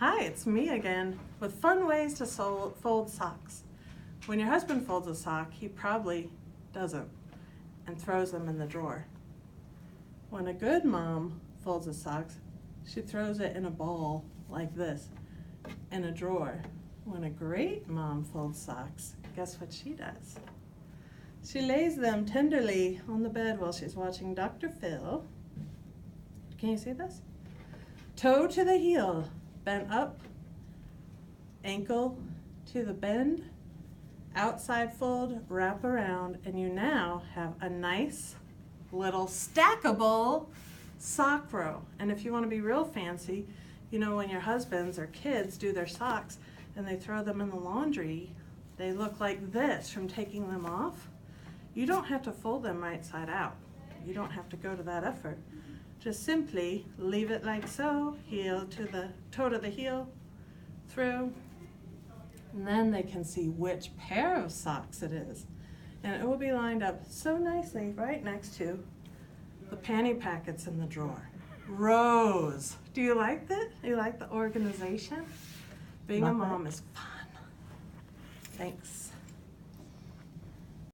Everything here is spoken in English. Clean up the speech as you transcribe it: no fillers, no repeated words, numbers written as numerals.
Hi, it's me again with fun ways to fold socks. When your husband folds a sock, he probably doesn't and throws them in the drawer. When a good mom folds a sock, she throws it in a ball like this in a drawer. When a great mom folds socks, guess what she does? She lays them tenderly on the bed while she's watching Dr. Phil. Can you see this? Toe to the heel, bent up, ankle to the bend, outside fold, wrap around, and you now have a nice little stackable sock row. And if you want to be real fancy, you know, when your husbands or kids do their socks and they throw them in the laundry, they look like this from taking them off. You don't have to fold them right side out. You don't have to go to that effort. Just simply leave it like so, heel to the toe to the heel, through, and then they can see which pair of socks it is. And it will be lined up so nicely right next to the panty packets in the drawer. Rows. Do you like that? Do you like the organization? Being a mom is fun. Thanks.